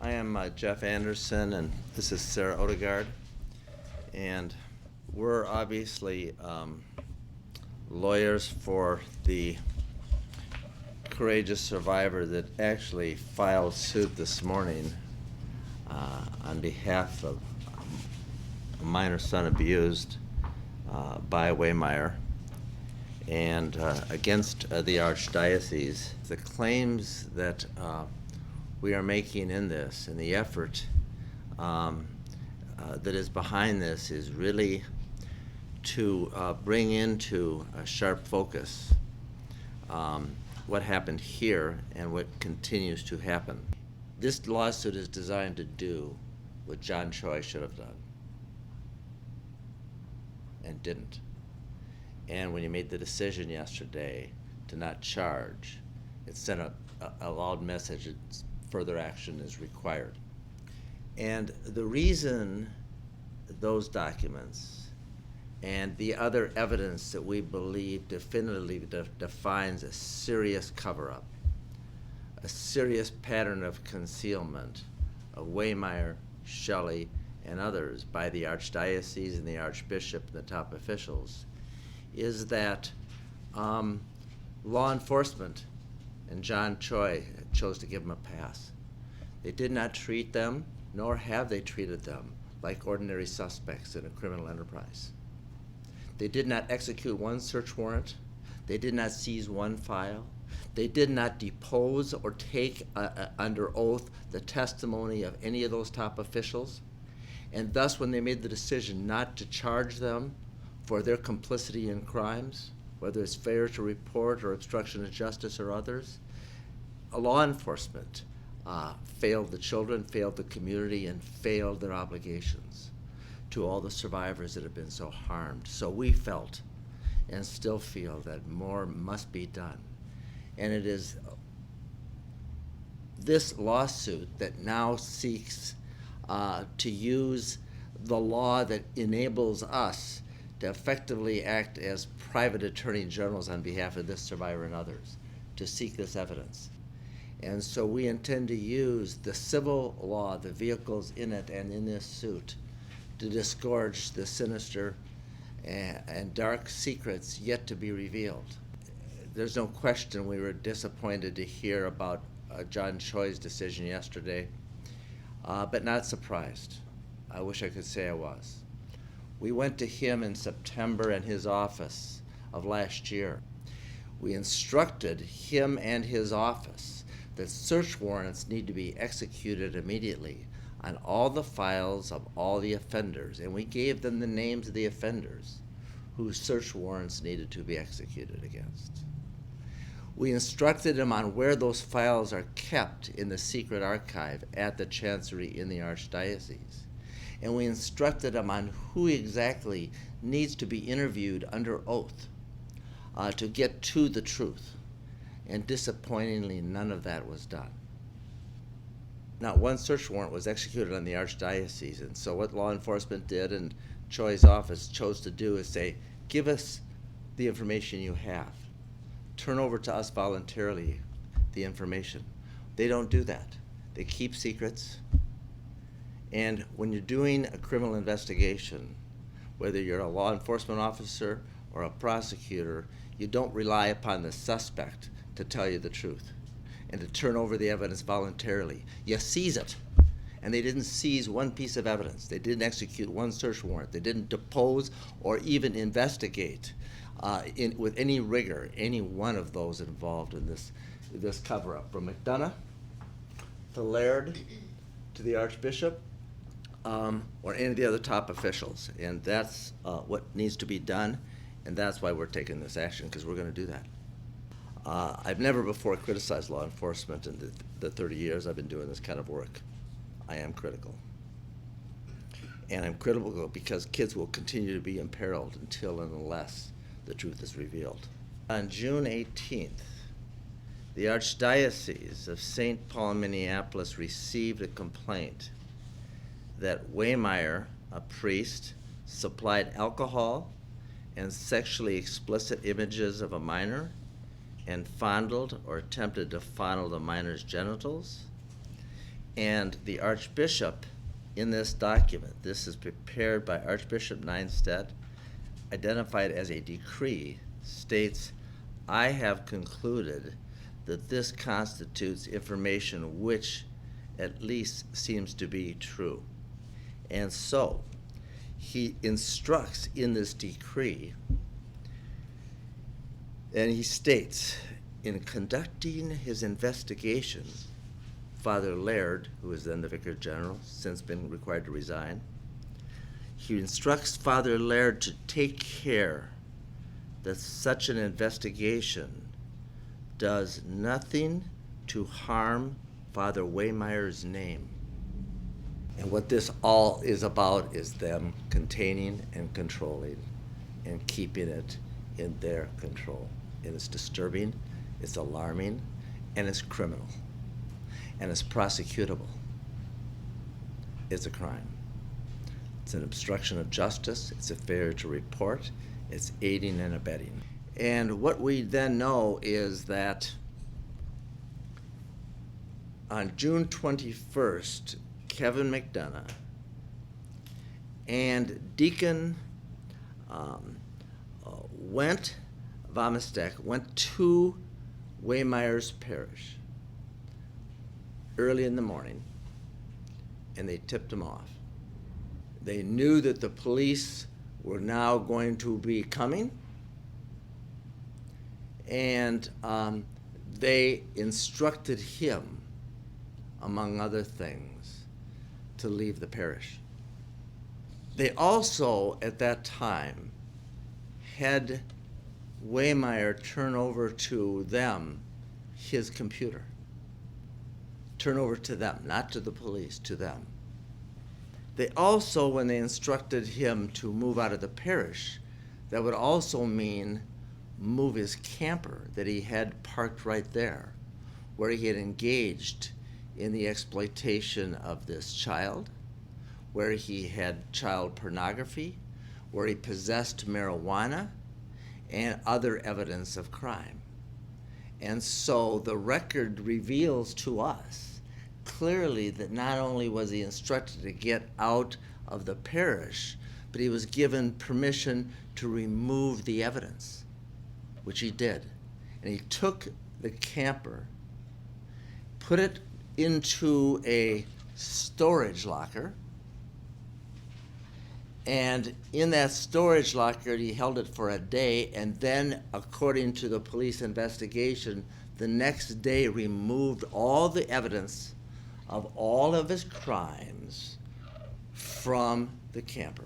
I am Jeff Anderson, and this is Sarah Odegaard. And we're obviously lawyers for the courageous survivor that actually filed suit this morning on behalf of a minor son abused by Wehmeyer and against the Archdiocese. The claims that we are making in this, and the effort that is behind this, is really to bring into a sharp focus what happened here and what continues to happen. This lawsuit is designed to do what John Choi should have done and didn't. And when you made the decision yesterday to not charge, it sent a loud message that further action is required. And the reason those documents and the other evidence that we believe definitively defines a serious cover-up, a serious pattern of concealment of Wehmeyer, Shelley, and others by the Archdiocese and the Archbishop and the top officials, is that law enforcement and John Choi chose to give them a pass. They did not treat them, nor have they treated them, like ordinary suspects in a criminal enterprise. They did not execute one search warrant. They did not seize one file. They did not depose or take under oath the testimony of any of those top officials. And thus, when they made the decision not to charge them for their complicity in crimes, whether it's failure to report or obstruction of justice or others, law enforcement failed the children, failed the community, and failed their obligations to all the survivors that have been so harmed. So we felt and still feel that more must be done. And it is this lawsuit that now seeks to use the law that enables us to effectively act as private attorney generals on behalf of this survivor and others to seek this evidence. And so we intend to use the civil law, the vehicles in it and in this suit, to disgorge the sinister and dark secrets yet to be revealed. There's no question we were disappointed to hear about John Choi's decision yesterday, but not surprised. I wish I could say I was. We went to him in September in his office of last year. We instructed him and his office that search warrants need to be executed immediately on all the files of all the offenders, and we gave them the names of the offenders whose search warrants needed to be executed against. We instructed him on where those files are kept in the secret archive at the Chancery in the Archdiocese. And we instructed him on who exactly needs to be interviewed under oath to get to the truth. And disappointingly, none of that was done. Not one search warrant was executed on the Archdiocese, and so what law enforcement did and Choi's office chose to do is say, give us the information you have. Turn over to us voluntarily the information. They don't do that. They keep secrets. And when you're doing a criminal investigation, whether you're a law enforcement officer or a prosecutor, you don't rely upon the suspect to tell you the truth and to turn over the evidence voluntarily. You seize it. And they didn't seize one piece of evidence. They didn't execute one search warrant. They didn't depose or even investigate with any rigor any one of those involved in this cover-up, from McDonough to Laird to the Archbishop or any of the other top officials. And that's what needs to be done, and that's why we're taking this action, because we're going to do that. I've never before criticized law enforcement in the 30 years I've been doing this kind of work. I am critical. And I'm critical because kids will continue to be imperiled until and unless the truth is revealed. On June 18th, the Archdiocese of St. Paul, Minneapolis received a complaint that Wehmeyer, a priest, supplied alcohol and sexually explicit images of a minor and fondled or attempted to fondle the minor's genitals, And the Archbishop in this document, this is prepared by Archbishop Nienstedt, identified as a decree, states, "I have concluded that this constitutes information which at least seems to be true." And so he instructs in this decree, and he states, in conducting his investigation, Father Laird, who is then the Vicar General, since been required to resign, he instructs Father Laird to take care that such an investigation does nothing to harm Father Wehmeyer's name. And what this all is about is them containing and controlling and keeping it in their control. And it's disturbing, it's alarming, and it's criminal. And it's prosecutable. It's a crime. It's an obstruction of justice, it's a failure to report, it's aiding and abetting. And what we then know is that on June 21st, Kevin McDonough and Deacon Vomistek went to Wehmeyer's parish early in the morning, and they tipped him off. They knew that the police were now going to be coming, and they instructed him, among other things, to leave the parish. They also, at that time, had Wehmeyer turn over to them his computer. Turn over to them, not to the police, to them. They also, when they instructed him to move out of the parish, that would also mean move his camper that he had parked right there, where he had engaged in the exploitation of this child, where he had child pornography, where he possessed marijuana, and other evidence of crime. And so the record reveals to us clearly that not only was he instructed to get out of the parish, but he was given permission to remove the evidence, which he did. And he took the camper, put it into a storage locker, and in that storage locker he held it for a day, and then, according to the police investigation, the next day removed all the evidence of all of his crimes from the camper,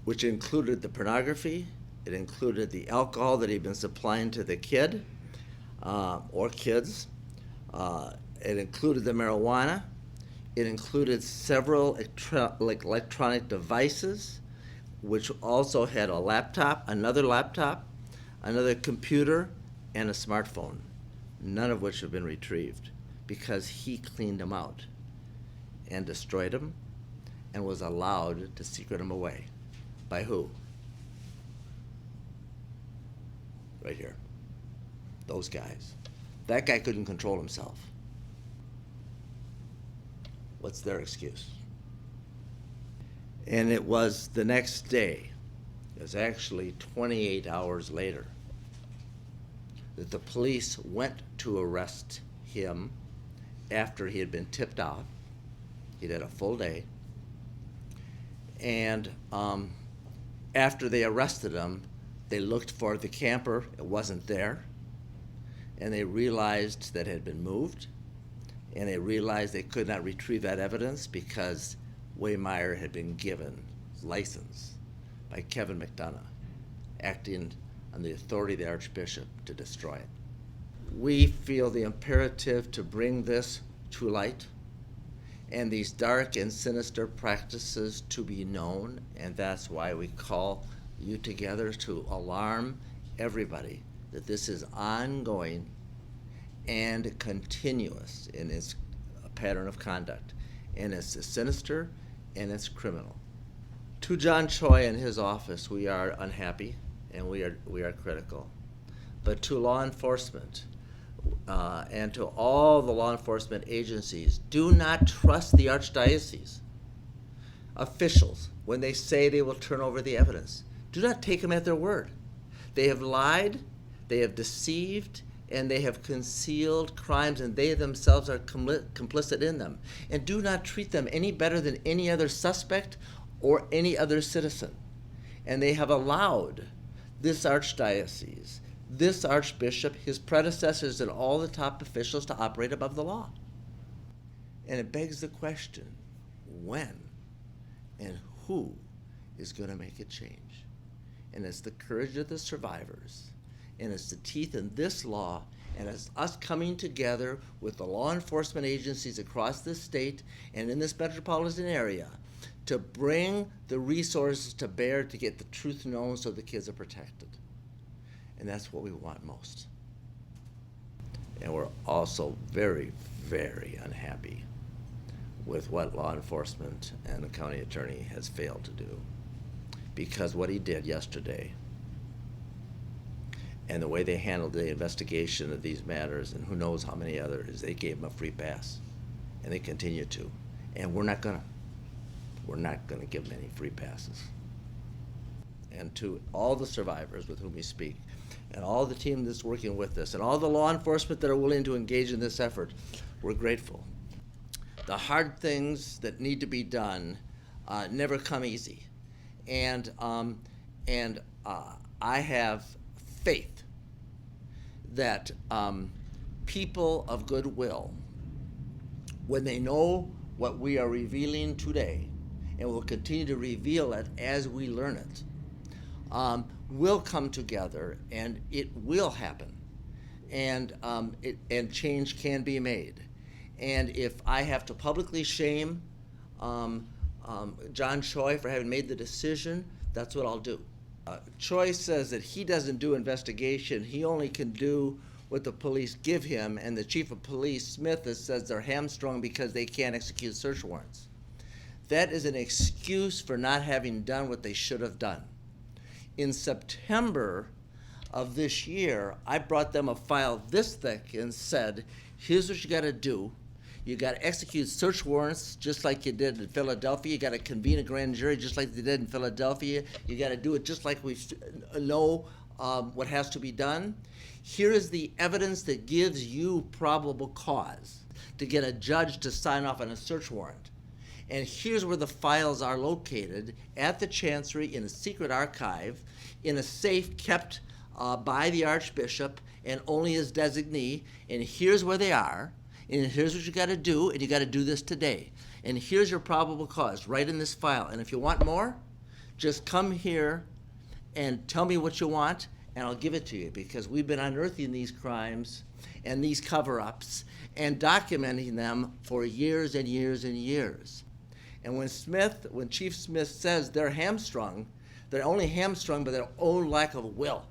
which included the pornography, it included the alcohol that he'd been supplying to the kid or kids, it included the marijuana, it included several electronic devices, which also had a laptop, another computer, and a smartphone, none of which have been retrieved, because he cleaned them out and destroyed them and was allowed to secret them away. By who? Right here. Those guys. That guy couldn't control himself. What's their excuse? And it was the next day, it was actually 28 hours later, that the police went to arrest him after he had been tipped off. He'd had a full day. And after they arrested him, they looked for the camper. It wasn't there. And they realized that it had been moved. And they realized they could not retrieve that evidence because Wehmeyer had been given license by Kevin McDonough, acting on the authority of the Archbishop to destroy it. We feel the imperative to bring this to light and these dark and sinister practices to be known, and that's why we call you together to alarm everybody that this is ongoing and continuous in its pattern of conduct, and it's sinister and it's criminal. To John Choi and his office, we are unhappy and we are critical. But to law enforcement, and to all the law enforcement agencies, do not trust the Archdiocese officials when they say they will turn over the evidence. Do not take them at their word. They have lied, they have deceived, and they have concealed crimes, and they themselves are complicit in them. And do not treat them any better than any other suspect or any other citizen. And they have allowed this Archdiocese, this Archbishop, his predecessors, and all the top officials to operate above the law. And it begs the question, when and who is going to make a change? And it's the courage of the survivors, and it's the teeth in this law, and it's us coming together with the law enforcement agencies across this state and in this metropolitan area to bring the resources to bear to get the truth known so the kids are protected. And that's what we want most. And we're also very, very unhappy with what law enforcement and the county attorney has failed to do. Because what he did yesterday and the way they handled the investigation of these matters, and who knows how many others, they gave him a free pass. And they continue to. And we're not gonna give them any free passes. And to all the survivors with whom we speak, and all the team that's working with us, and all the law enforcement that are willing to engage in this effort, we're grateful. The hard things that need to be done never come easy. And I have faith that people of goodwill, when they know what we are revealing today, and will continue to reveal it as we learn it, will come together, and it will happen, and change can be made. And if I have to publicly shame John Choi for having made the decision, that's what I'll do. Choi says that he doesn't do investigation, he only can do what the police give him, and the chief of police, Smith, says they're hamstrung because they can't execute search warrants. That is an excuse for not having done what they should have done. In September of this year, I brought them a file this thick and said, here's what you gotta do. You gotta execute search warrants just like you did in Philadelphia. You gotta convene a grand jury just like they did in Philadelphia. You gotta do it just like we know what has to be done. Here is the evidence that gives you probable cause to get a judge to sign off on a search warrant. And here's where the files are located, at the Chancery in a secret archive, in a safe kept by the Archbishop and only his designee. And here's where they are, and here's what you gotta do, and you gotta do this today. And here's your probable cause, right in this file. And if you want more, just come here and tell me what you want, and I'll give it to you, because we've been unearthing these crimes and these cover-ups and documenting them for years and years and years. And when Chief Smith says they're hamstrung, they're only hamstrung by their own lack of will.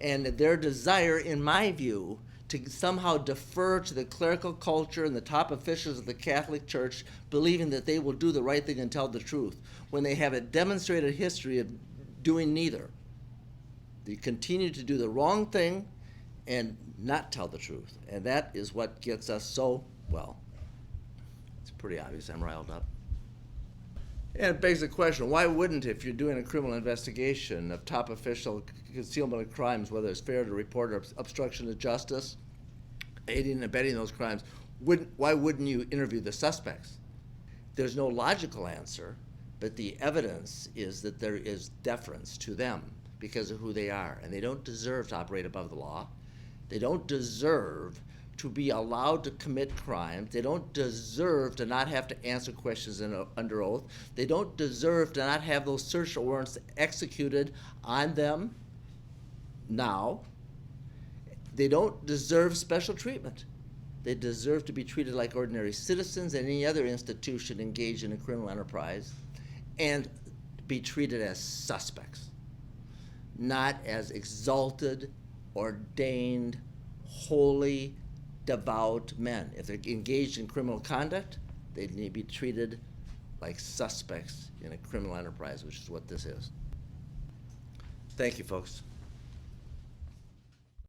And their desire, in my view, to somehow defer to the clerical culture and the top officials of the Catholic Church, believing that they will do the right thing and tell the truth, when they have a demonstrated history of doing neither. They continue to do the wrong thing and not tell the truth. And that is what gets us so, well, it's pretty obvious I'm riled up. And it begs the question, why wouldn't, if you're doing a criminal investigation of top official concealment of crimes, whether it's failure to report or obstruction of justice, aiding and abetting those crimes, why wouldn't you interview the suspects? There's no logical answer, but the evidence is that there is deference to them because of who they are, and they don't deserve to operate above the law. They don't deserve to be allowed to commit crimes. They don't deserve to not have to answer questions under oath. They don't deserve to not have those search warrants executed on them now. They don't deserve special treatment. They deserve to be treated like ordinary citizens and any other institution engaged in a criminal enterprise, and be treated as suspects, not as exalted, ordained, holy, devout men. If they're engaged in criminal conduct, they need to be treated like suspects in a criminal enterprise, which is what this is. Thank you, folks.